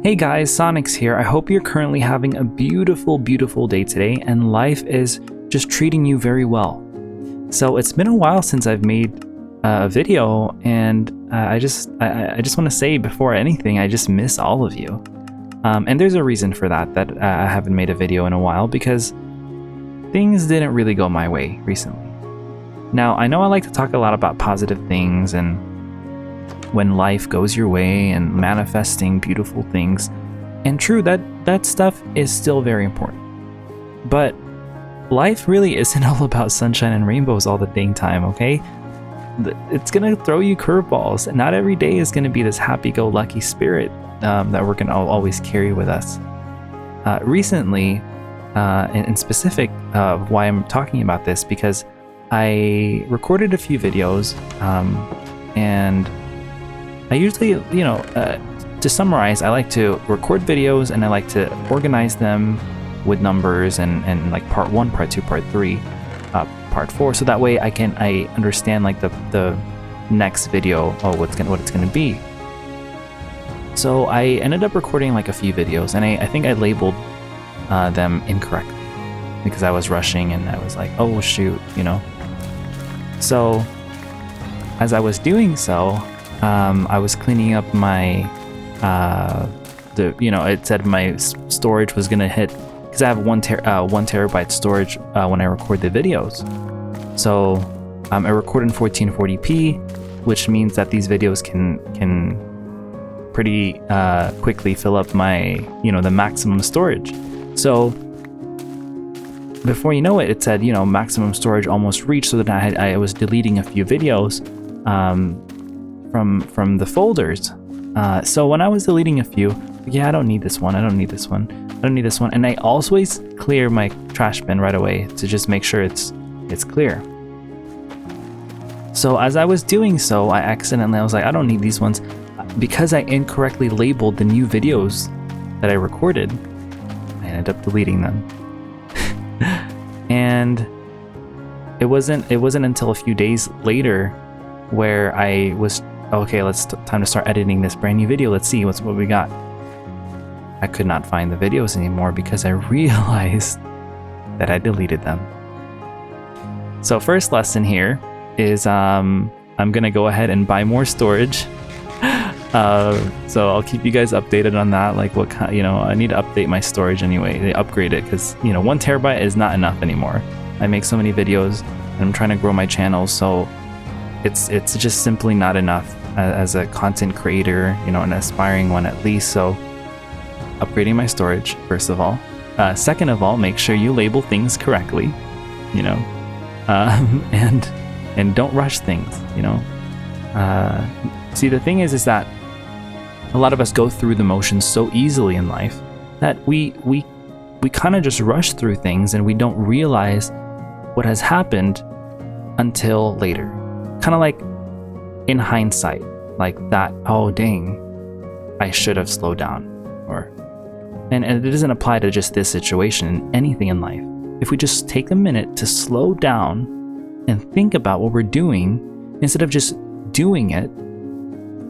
Hey guys, Sonyx here. I hope you're currently having a beautiful, beautiful day today and life is just treating you very well. So it's been a while since I've made a video and I just want to say before anything, I just miss all of you. And there's a reason for that I haven't made a video in a while because things didn't really go my way recently. Now, I know I like to talk a lot about positive things and when life goes your way and manifesting beautiful things. And true, that stuff is still very important. But life really isn't all about sunshine and rainbows all the dang time, okay? It's gonna throw you curveballs, and not every day is gonna be this happy-go-lucky spirit that we're gonna always carry with us. Recently, in specific, why I'm talking about this, because I recorded a few videos, and I usually, to summarize, I like to record videos and I like to organize them with numbers and like part 1, part 2, part 3, part 4, so that way I understand like the next video or what it's gonna be. So I ended up recording like a few videos and I think I labeled them incorrectly because I was rushing and I was like, oh shoot, So as I was doing so, I was cleaning up my, it said my storage was gonna hit, because I have 1 terabyte storage when I record the videos. So I record in 1440p, which means that these videos can pretty quickly fill up my, the maximum storage. So before you know it, it said, maximum storage almost reached, so that I was deleting a few videos from the folders. So when I was deleting a few, I don't need this one, I don't need this one, I don't need this one, and I always clear my trash bin right away to just make sure it's clear. So as I was doing so, I was like, I don't need these ones, because I incorrectly labeled the new videos that I recorded. I ended up deleting them. And it wasn't until a few days later where I was, okay, time to start editing this brand new video. Let's see what we got. I could not find the videos anymore because I realized that I deleted them. So first lesson here is I'm gonna go ahead and buy more storage. So I'll keep you guys updated on that. Like what kind, I need to update my storage anyway. They upgrade it because 1 terabyte is not enough anymore. I make so many videos and I'm trying to grow my channel, so it's just simply not enough as a content creator, an aspiring one at least. So upgrading my storage, first of all. Second of all, make sure you label things correctly, and don't rush things, See, the thing is that a lot of us go through the motions so easily in life that we kind of just rush through things and we don't realize what has happened until later. Kind of like in hindsight, like that, oh dang, I should have slowed down. And it doesn't apply to just this situation, anything in life. If we just take a minute to slow down and think about what we're doing instead of just doing it,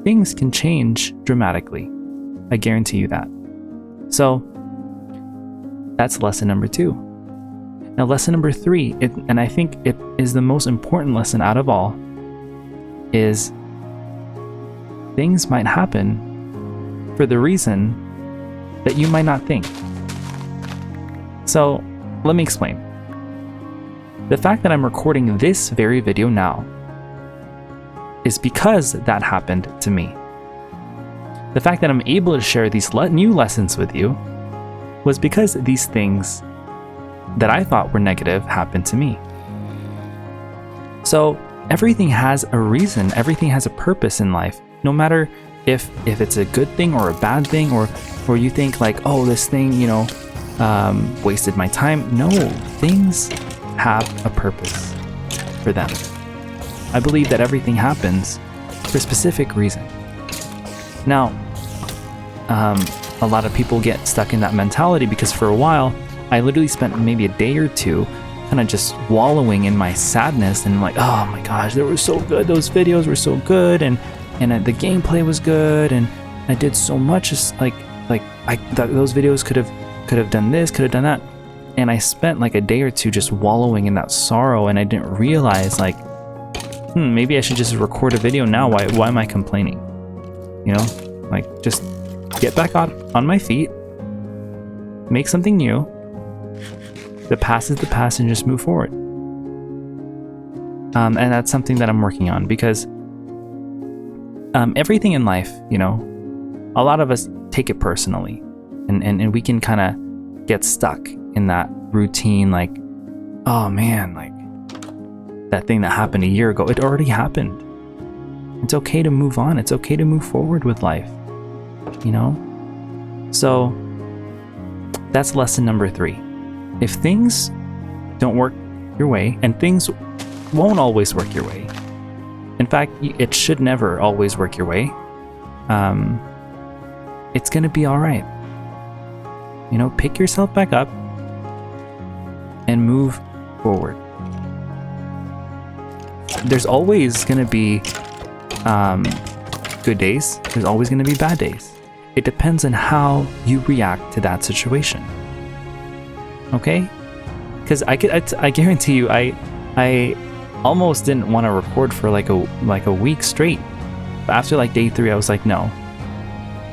things can change dramatically. I guarantee you that. So that's lesson number 2. Now lesson number 3, and I think it is the most important lesson out of all, is things might happen for the reason that you might not think. So let me explain. The fact that I'm recording this very video now is because that happened to me. The fact that I'm able to share these new lessons with you was because these things that I thought were negative happened to me. So everything has a reason, everything has a purpose in life, no matter if it's a good thing or a bad thing, or you think like, oh, this thing, wasted my time. No, things have a purpose for them. I believe that everything happens for a specific reason. Now, a lot of people get stuck in that mentality because for a while, I literally spent maybe a day or two kind of just wallowing in my sadness and like, oh my gosh, they were so good. Those videos were so good, and the gameplay was good, and I did so much. Just like like those videos could have done this, could have done that. And I spent like a day or two just wallowing in that sorrow, and I didn't realize like, maybe I should just record a video now. Why am I complaining? You know, like just get back on my feet, make something new. The past is the past, and just move forward. And that's something that I'm working on, because everything in life, you know, a lot of us take it personally, and we can kind of get stuck in that routine, like, oh man, like that thing that happened a year ago, it already happened. It's okay to move on. It's okay to move forward with life, you know? So that's lesson number 3. If things don't work your way, and things won't always work your way, in fact, it should never always work your way, it's gonna be all right. You know, pick yourself back up and move forward. There's always gonna be good days. There's always gonna be bad days. It depends on how you react to that situation. Okay? Because I guarantee you, I almost didn't want to record for like a week straight. But after like day 3, I was like, no,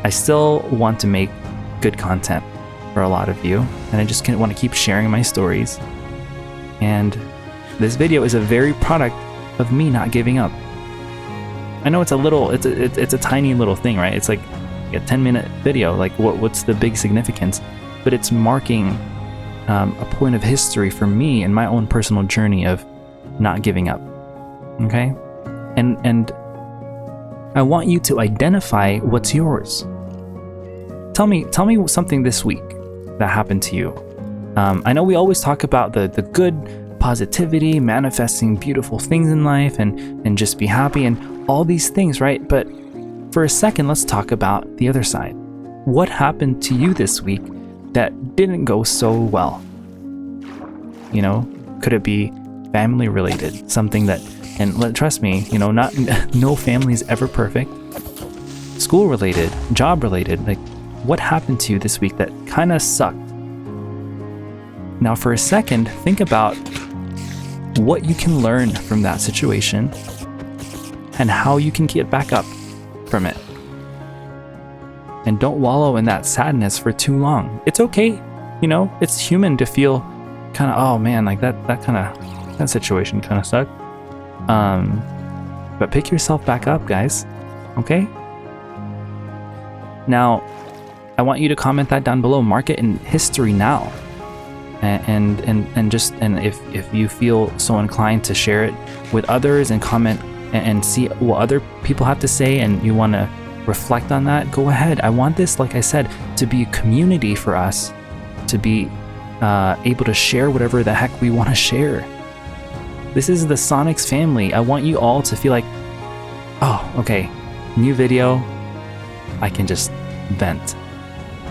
I still want to make good content for a lot of you, and I just want to keep sharing my stories. And this video is a very product of me not giving up. I know it's a tiny little thing, right? It's like a 10-minute video. Like what's the big significance? But it's marking a point of history for me in my own personal journey of not giving up. Okay? And I want you to identify what's yours. Tell me something this week that happened to you. I know we always talk about the good positivity, manifesting beautiful things in life, and just be happy and all these things, right? But for a second, let's talk about the other side. What happened to you this week that didn't go so well? You know, could it be family related? Something that, and trust me, you know, no family is ever perfect. School related, job related, like what happened to you this week that kind of sucked? Now for a second, think about what you can learn from that situation and how you can get back up from it. And don't wallow in that sadness for too long. It's okay, you know, it's human to feel kind of, oh man, like that situation kind of sucked. But pick yourself back up, guys. Okay? Now, I want you to comment that down below. Mark it in history now. And if you feel so inclined to share it with others and comment and see what other people have to say, and you want to reflect on that, go ahead. I want this, like I said, to be a community for us to be able to share whatever the heck we want to share. This is the Sonyx family. I want you all to feel like, oh, okay, new video, I can just vent.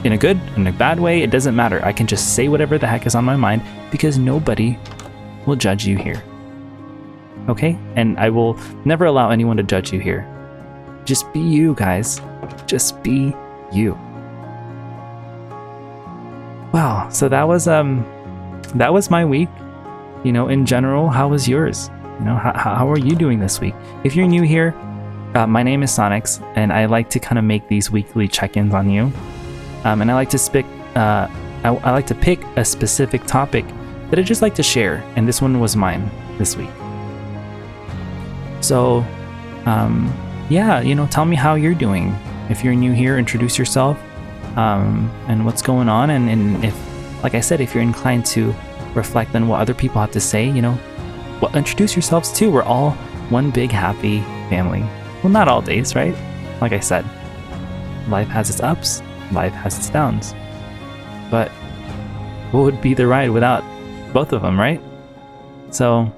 In a good, in a bad way, it doesn't matter. I can just say whatever the heck is on my mind, because nobody will judge you here. Okay? And I will never allow anyone to judge you here. Just be you, guys. Just be you. Wow, so that was my week. You know, in general, how was yours? You know, how are you doing this week? If you're new here, my name is Sonyx, and I like to kind of make these weekly check-ins on you. And I like to pick a specific topic that I just like to share, and this one was mine this week. So, yeah, you know, tell me how you're doing. If you're new here, introduce yourself, and what's going on, and if, like I said, if you're inclined to reflect on what other people have to say, you know, well, introduce yourselves too. We're all one big happy family. Well, not all days, right? Like I said, life has its ups. Life has its downs, but what would be the ride without both of them, right? So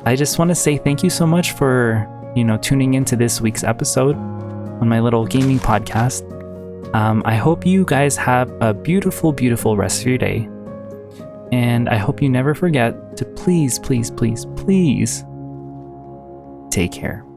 I just want to say thank you so much for, you know, tuning into this week's episode on my little gaming podcast. I hope you guys have a beautiful, beautiful rest of your day, and I hope you never forget to please, please, please, please take care.